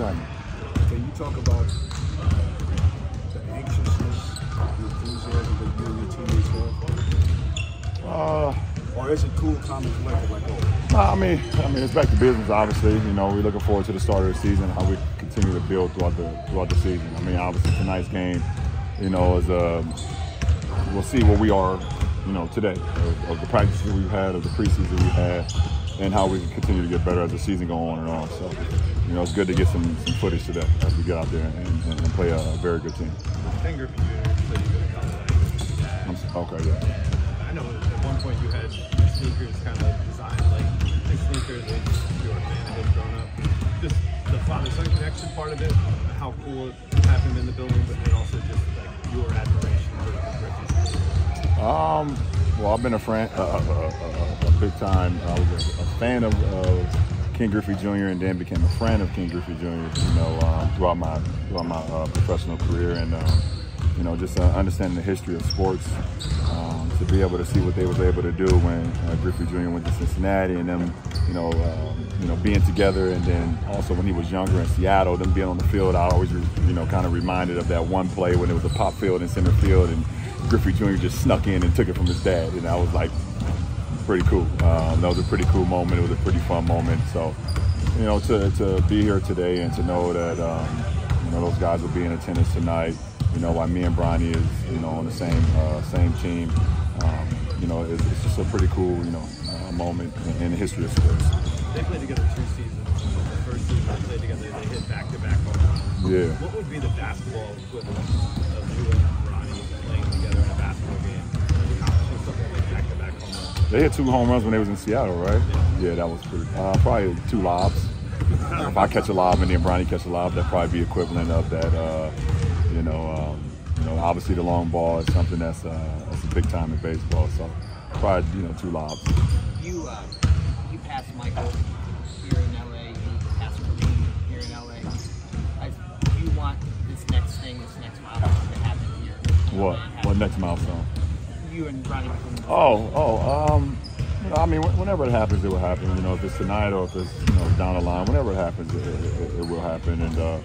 happening. Can you talk about the anxiousness, the enthusiasm that you and your teammates have? Or is it cool, calm, and collected like always? I mean, it's back to business. Obviously, you know, we're looking forward to the start of the season, how we continue to build throughout the season. I mean, obviously tonight's game, you know, is we'll see where we are, you know, today of the practices that we've had, of the preseason we've had, and how we can continue to get better as the season goes on and on. So, you know, it's good to get some footage today as we get out there and play a very good team. Griffey Jr. said you could have Okay, yeah. I know at one point you had your sneakers kind of designed like sneakers that you were a fan of it growing up. Just the father-son connection part of it, how cool it having him in the building, but then also just like your admiration for Griffey. Well, I've been a big time. I was a fan of King Griffey Jr. and then became a friend of King Griffey Jr. You know, throughout my professional career, and you know, just understanding the history of sports, to be able to see what they was able to do when Griffey Jr. went to Cincinnati, and them, you know, being together, and then also when he was younger in Seattle, them being on the field, I always, you know, kind of reminded of that one play when it was a pop field in center field, and Griffey Jr. just snuck in and took it from his dad, and I was like, pretty cool. That was a pretty cool moment. It was a pretty fun moment. So, you know, to be here today and to know that, you know, those guys will be in attendance tonight. You know, while me and Bronny is, you know, on the same team. You know, it's just a pretty cool, you know, moment in the history of sports. They played together 2 seasons. The first season they played together, they hit back-to-back home runs. Yeah. What would be the basketball equivalent of you and Bronny playing together in a basketball game? Accomplishing something like back-to-back home runs. They hit 2 home runs when they was in Seattle, right? Yeah, that was pretty. Probably 2 lobs. If I catch a lob and then Bronny catch a lob, that'd probably be equivalent of that. You know, obviously the long ball is something that's a big time in baseball. So probably, you know, 2 lobs. You passed Michael here in LA. You passed Kareem here in LA. Do you want this next milestone to happen here? What next milestone? You and Bronny. You know, I mean, whenever it happens, it will happen. You know, if it's tonight or if it's, you know, down the line, whenever it happens, it will happen. And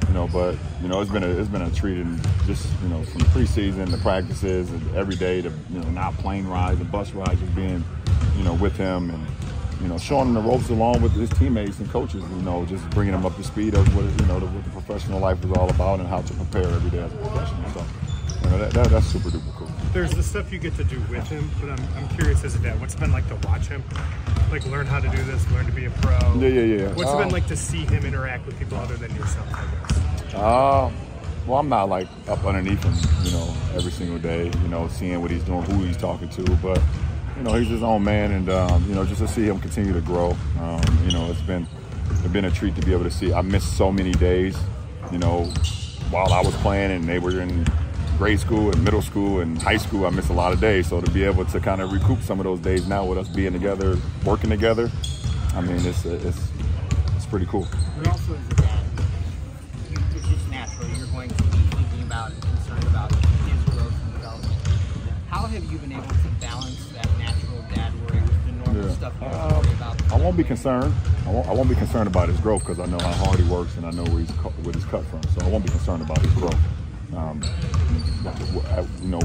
you know, but you know, it's been a treat, and just, you know, from the preseason, the practices, and every day, to, you know, not plane rides and bus rides, just being, you know, with him and, you know, showing him the ropes along with his teammates and coaches. You know, just bringing him up to speed of what, you know, what the professional life is all about and how to prepare every day as a professional. So, you know, that's super duper cool. There's the stuff you get to do with him, but I'm curious as a dad, what's it been like to watch him? Like, learn how to do this, learn to be a pro. Yeah. What's it been like to see him interact with people other than yourself, I guess? Well, I'm not like up underneath him, you know, every single day, you know, seeing what he's doing, who he's talking to, but, you know, he's his own man, and you know, just to see him continue to grow, you know, it's been a treat to be able to see. I missed so many days, you know, while I was playing and they were in grade school and middle school and high school. I missed a lot of days, so to be able to kind of recoup some of those days now with us being together, working together, I mean, it's pretty cool. But also as a dad, it's just natural. You're going to be thinking about and concerned about his growth and development. How have you been able to balance that natural dad worry with the normal stuff you worry about? I won't be concerned. I won't be concerned about his growth because I know how hard he works and I know where he's cut from. So I won't be concerned about his growth. You know,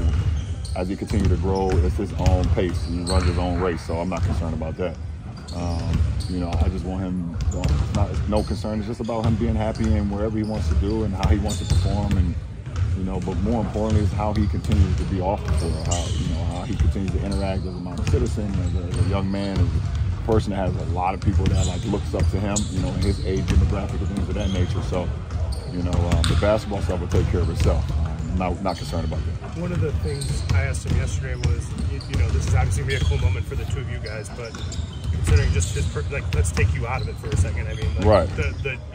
as he continues to grow, it's his own pace. He runs his own race, so I'm not concerned about that. You know, I just want him. It's no concern. It's just about him being happy and wherever he wants to do and how he wants to perform, and you know. But more importantly, is how he continues to be off the field. How he continues to interact as a model citizen, as a young man, as a person that has a lot of people that like looks up to him. You know, in his age demographic and things of that nature. So, you know, the basketball stuff will take care of itself. I'm not concerned about that. One of the things I asked him yesterday was, you know, this is obviously going to be a cool moment for the two of you guys, but considering just his, like, let's take you out of it for a second. I mean, like, right.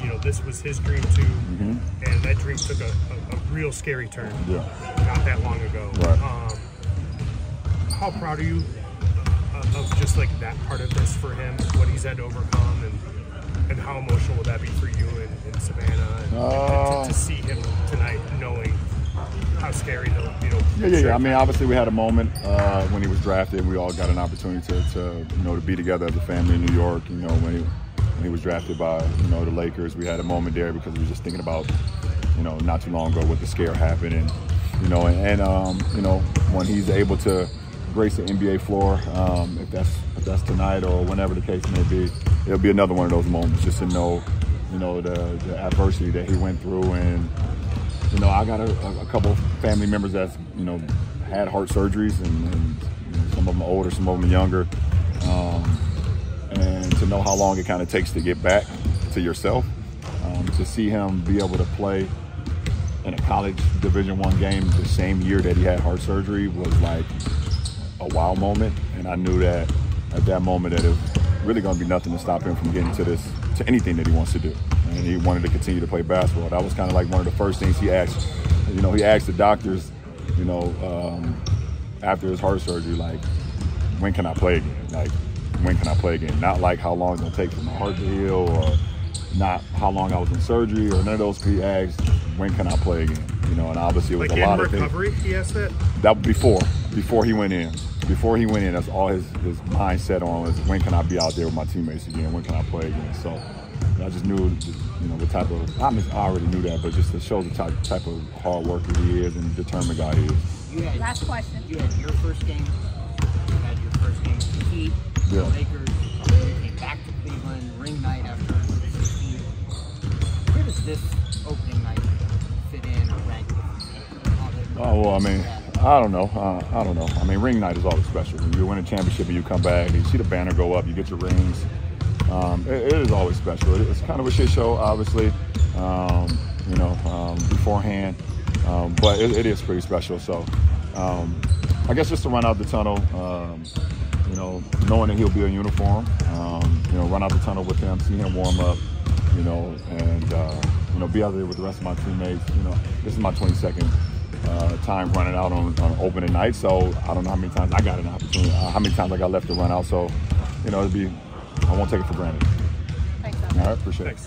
You know, this was his dream too, and that dream took a real scary turn. Yeah. Not that long ago. Right. How proud are you of just like that part of this for him, what he's had to overcome, and how emotional will that be for you in Savannah, and to see him tonight, knowing how scary the, you know. Yeah. I mean, obviously we had a moment when he was drafted. We all got an opportunity to you know, to be together as a family in New York. You know, when when he was drafted by, you know, the Lakers. We had a moment there because we were just thinking about, you know, not too long ago what the scare happened, and you know, you know, when he's able to grace the NBA floor, if that's tonight or whenever the case may be, it'll be another one of those moments just to know, you know, the adversity that he went through. And you know, I got a couple of family members that's, you know, had heart surgeries, and you know, some of them are older, some of them are younger, and to know how long it kind of takes to get back to yourself, to see him be able to play in a college Division I game the same year that he had heart surgery was like a wow moment. And I knew that at that moment that it was really going to be nothing to stop him from getting to anything that he wants to do. And he wanted to continue to play basketball. That was kind of like one of the first things he asked. You know, he asked the doctors, you know, after his heart surgery, like, when can I play again? Like, when can I play again? Not like how long it's going to take for my heart to heal, or not how long I was in surgery, or none of those. He asked, when can I play again? You know, and obviously it was like a lot in of things. recovery, he asked that? That before he went in. Before he went in, that's all his mindset on was, when can I be out there with my teammates again? When can I play again? So I just knew, you know, the type of, I already knew that, but just to show the type of hard worker he is and determined guy he is. Last question. You had your first game. You had your first game with the Heat, the Lakers. You came back to Cleveland, ring night after 16. Where does this opening night fit in or rank? Oh, well, I mean, I don't know. I mean, ring night is always special. When you win a championship and you come back, you see the banner go up, you get your rings. It is always special. It's kind of a shit show, obviously, you know, beforehand. But it is pretty special. So I guess just to run out the tunnel, you know, knowing that he'll be in uniform, you know, run out the tunnel with him, see him warm up, you know, and, you know, be out there with the rest of my teammates. You know, this is my 22nd time running out on opening night, so I don't know how many times I got an opportunity, how many times I got left to run out. So, you know, I won't take it for granted. Thanks, all right, appreciate it.